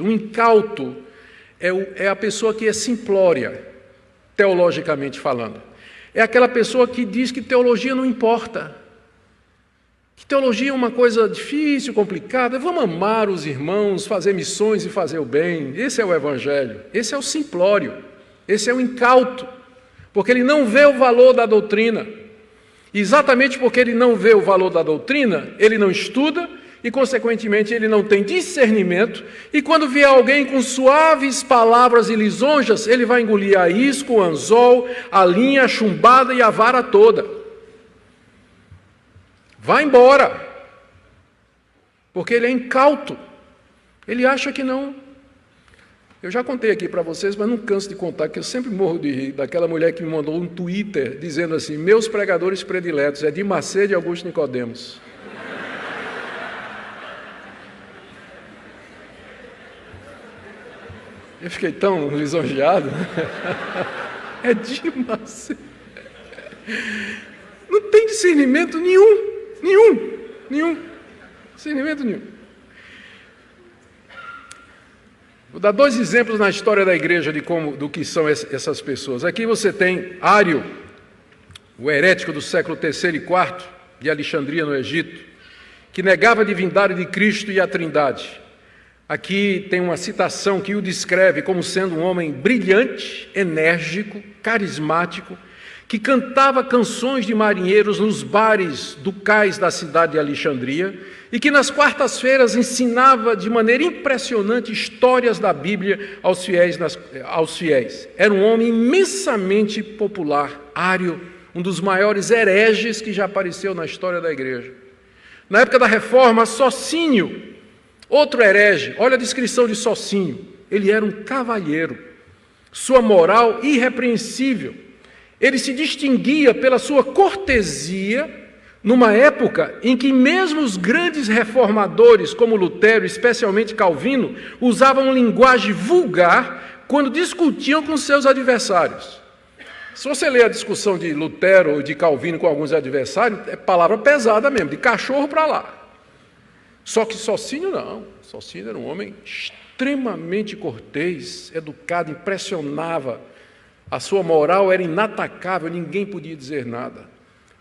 Um incauto é a pessoa que é simplória, teologicamente falando. É aquela pessoa que diz que teologia não importa, que teologia é uma coisa difícil, complicada. Vamos amar os irmãos, fazer missões e fazer o bem. Esse é o evangelho, esse é o simplório, esse é o incauto, porque ele não vê o valor da doutrina. E exatamente porque ele não vê o valor da doutrina, ele não estuda e, consequentemente, ele não tem discernimento, e quando vier alguém com suaves palavras e lisonjas, ele vai engolir a isca, o anzol, a linha, a chumbada e a vara toda. Vai embora, porque ele é incauto, ele acha que não. Eu já contei aqui para vocês, mas não canso de contar, que eu sempre morro de rir, daquela mulher que me mandou um Twitter, dizendo assim: meus pregadores prediletos, Edir Macedo e Augusto Nicodemos. Eu fiquei tão lisonjeado. É demais. Não tem discernimento nenhum. Discernimento nenhum. Vou dar dois exemplos na história da igreja do que são essas pessoas. Aqui você tem Ário, o herético do século III e IV, de Alexandria, no Egito, que negava a divindade de Cristo e a Trindade. Aqui tem uma citação que o descreve como sendo um homem brilhante, enérgico, carismático, que cantava canções de marinheiros nos bares do cais da cidade de Alexandria e que nas quartas-feiras ensinava de maneira impressionante histórias da Bíblia aos fiéis. Era um homem imensamente popular, Ário, um dos maiores hereges que já apareceu na história da igreja. Na época da Reforma, Sociniano, outro herege, olha a descrição de Sociniano, ele era um cavalheiro, sua moral irrepreensível, ele se distinguia pela sua cortesia, numa época em que mesmo os grandes reformadores, como Lutero, especialmente Calvino, usavam linguagem vulgar quando discutiam com seus adversários. Se você ler a discussão de Lutero ou de Calvino com alguns adversários, é palavra pesada mesmo, de cachorro para lá. Só que Sociniano não. Sociniano era um homem extremamente cortês, educado, impressionava. A sua moral era inatacável, ninguém podia dizer nada.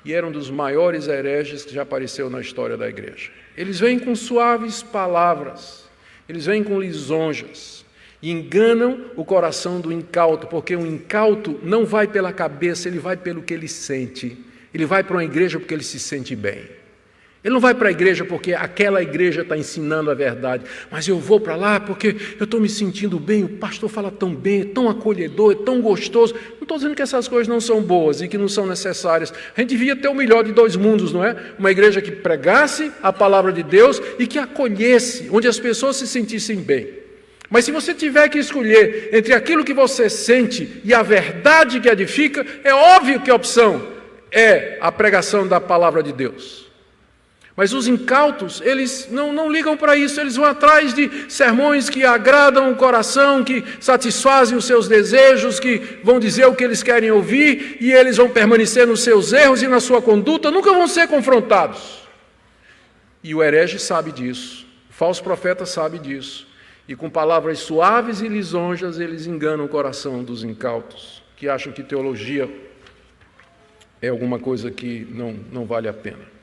E era um dos maiores hereges que já apareceu na história da igreja. Eles vêm com suaves palavras, eles vêm com lisonjas, e enganam o coração do incauto, porque um incauto não vai pela cabeça, ele vai pelo que ele sente. Ele vai para uma igreja porque ele se sente bem. Ele não vai para a igreja porque aquela igreja está ensinando a verdade, mas eu vou para lá porque eu estou me sentindo bem, o pastor fala tão bem, é tão acolhedor, é tão gostoso. Não estou dizendo que essas coisas não são boas e que não são necessárias. A gente devia ter o melhor de dois mundos, não é? Uma igreja que pregasse a palavra de Deus e que acolhesse, onde as pessoas se sentissem bem. Mas se você tiver que escolher entre aquilo que você sente e a verdade que edifica, é óbvio que a opção é a pregação da palavra de Deus. Mas os incautos, eles não ligam para isso, eles vão atrás de sermões que agradam o coração, que satisfazem os seus desejos, que vão dizer o que eles querem ouvir, e eles vão permanecer nos seus erros e na sua conduta, nunca vão ser confrontados. E o herege sabe disso, o falso profeta sabe disso, e com palavras suaves e lisonjas eles enganam o coração dos incautos, que acham que teologia é alguma coisa que não vale a pena.